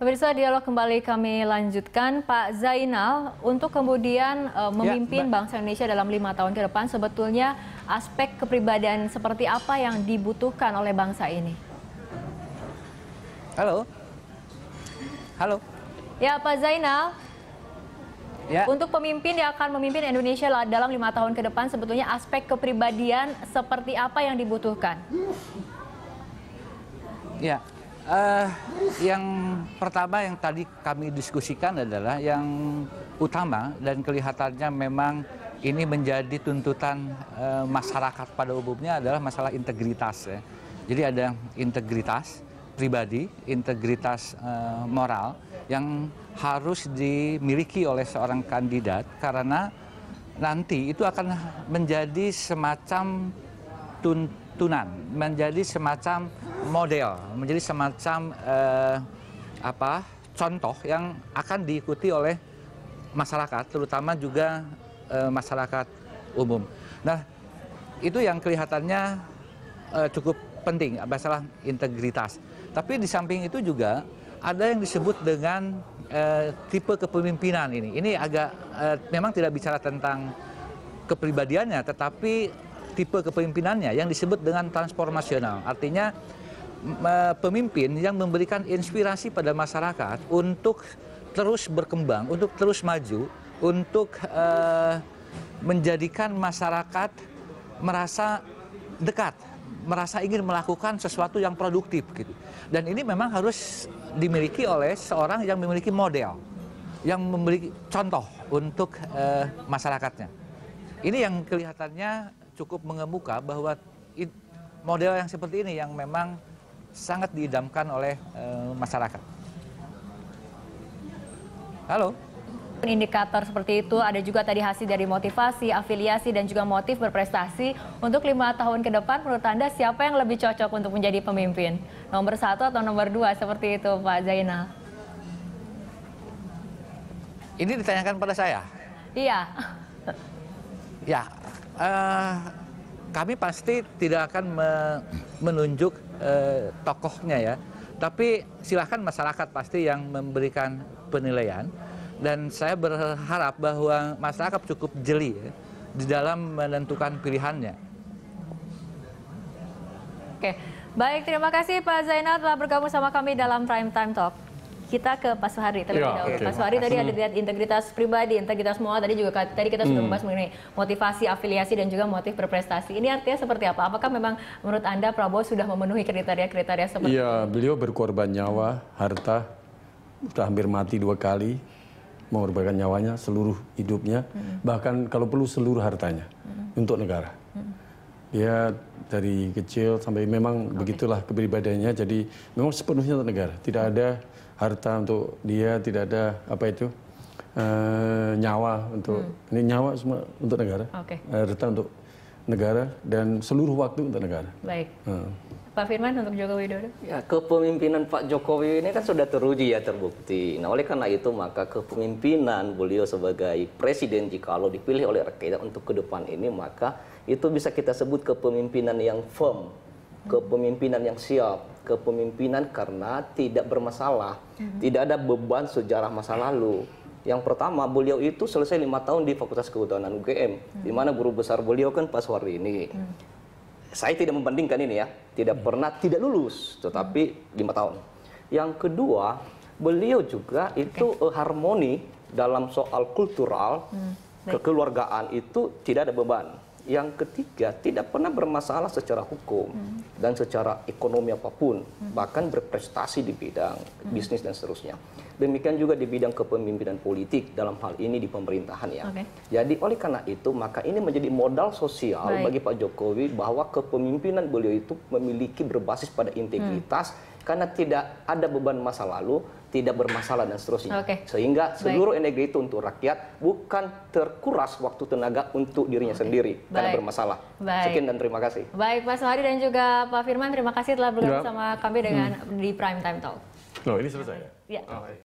Pemirsa, dialog kembali kami lanjutkan. Pak Zainal, untuk kemudian memimpin bangsa Indonesia dalam 5 tahun ke depan, sebetulnya aspek kepribadian seperti apa yang dibutuhkan oleh bangsa ini? Halo. Halo. Ya, Pak Zainal. Ya. Untuk pemimpin yang akan memimpin Indonesia dalam 5 tahun ke depan, sebetulnya aspek kepribadian seperti apa yang dibutuhkan? Ya. Yang pertama yang tadi kami diskusikan adalah yang utama dan kelihatannya memang ini menjadi tuntutan masyarakat pada umumnya adalah masalah integritas. Ya. Jadi ada integritas pribadi, integritas moral yang harus dimiliki oleh seorang kandidat karena nanti itu akan menjadi semacam tuntunan, menjadi semacam model, menjadi semacam contoh yang akan diikuti oleh masyarakat, terutama juga masyarakat umum. Nah, itu yang kelihatannya cukup penting, masalah integritas. Tapi di samping itu juga ada yang disebut dengan tipe kepemimpinan ini. Ini agak memang tidak bicara tentang kepribadiannya, tetapi tipe kepemimpinannya yang disebut dengan transformasional. Artinya pemimpin yang memberikan inspirasi pada masyarakat untuk terus berkembang, untuk terus maju, untuk menjadikan masyarakat merasa dekat, merasa ingin melakukan sesuatu yang produktif gitu. Dan ini memang harus dimiliki oleh seorang yang memiliki model, yang memiliki contoh untuk masyarakatnya. Ini yang kelihatannya cukup mengemuka bahwa model yang seperti ini yang memang sangat diidamkan oleh masyarakat. Halo. Indikator seperti itu, ada juga tadi hasil dari motivasi, afiliasi, dan juga motif berprestasi. Untuk 5 tahun ke depan, menurut Anda siapa yang lebih cocok untuk menjadi pemimpin? Nomor 1 atau nomor 2, seperti itu Pak Zainal? Ini ditanyakan pada saya? Iya. Ya, kami pasti tidak akan menunjuk tokohnya ya, tapi silahkan masyarakat pasti yang memberikan penilaian. Dan saya berharap bahwa masyarakat cukup jeli ya, di dalam menentukan pilihannya. Oke, baik, terima kasih Pak Zainal telah bergabung sama kami dalam Prime Time Talk. Kita ke Pak Suhari terlebih dahulu. Pak Suhari tadi ada lihat integritas pribadi, integritas moral, tadi kita sudah membahas mengenai motivasi, afiliasi, dan juga motif berprestasi. Ini artinya seperti apa? Apakah memang menurut Anda Prabowo sudah memenuhi kriteria-kriteria seperti itu? Iya, beliau berkorban nyawa, harta, sudah hampir mati 2 kali, mengorbankan nyawanya, seluruh hidupnya, bahkan kalau perlu seluruh hartanya untuk negara. Dia dari kecil sampai memang begitulah kepribadiannya, jadi memang sepenuhnya untuk negara. Tidak ada harta untuk dia, tidak ada nyawa untuk ini, nyawa semua untuk negara, harta untuk negara dan seluruh waktu untuk negara. Baik. Pak Firman untuk Joko Widodo? Ya, kepemimpinan Pak Jokowi ini kan sudah teruji ya, terbukti. Nah, oleh karena itu maka kepemimpinan beliau sebagai presiden jikalau dipilih oleh rakyat untuk ke depan ini, maka itu bisa kita sebut kepemimpinan yang firm, kepemimpinan yang siap, kepemimpinan karena tidak bermasalah, tidak ada beban sejarah masa lalu. Yang pertama, beliau itu selesai 5 tahun di Fakultas Kehutanan UGM, di mana guru besar beliau kan Pak Suhardi ini. Saya tidak membandingkan ini ya, tidak pernah tidak lulus, tetapi 5 tahun. Yang kedua, beliau juga itu harmoni dalam soal kultural, kekeluargaan itu tidak ada beban. Yang ketiga, tidak pernah bermasalah secara hukum dan secara ekonomi apapun, bahkan berprestasi di bidang bisnis dan seterusnya. Demikian juga di bidang kepemimpinan politik, dalam hal ini di pemerintahan ya. Jadi oleh karena itu, maka ini menjadi modal sosial bagi Pak Jokowi bahwa kepemimpinan beliau itu memiliki berbasis pada integritas, karena tidak ada beban masa lalu, tidak bermasalah dan seterusnya. Sehingga seluruh energi itu untuk rakyat, bukan terkuras waktu tenaga untuk dirinya sendiri karena bermasalah. Sekian dan terima kasih. Baik, Pak Suhari dan juga Pak Firman, terima kasih telah bergabung sama kami dengan di Prime Time Talk. Loh, ini selesai ya? Iya.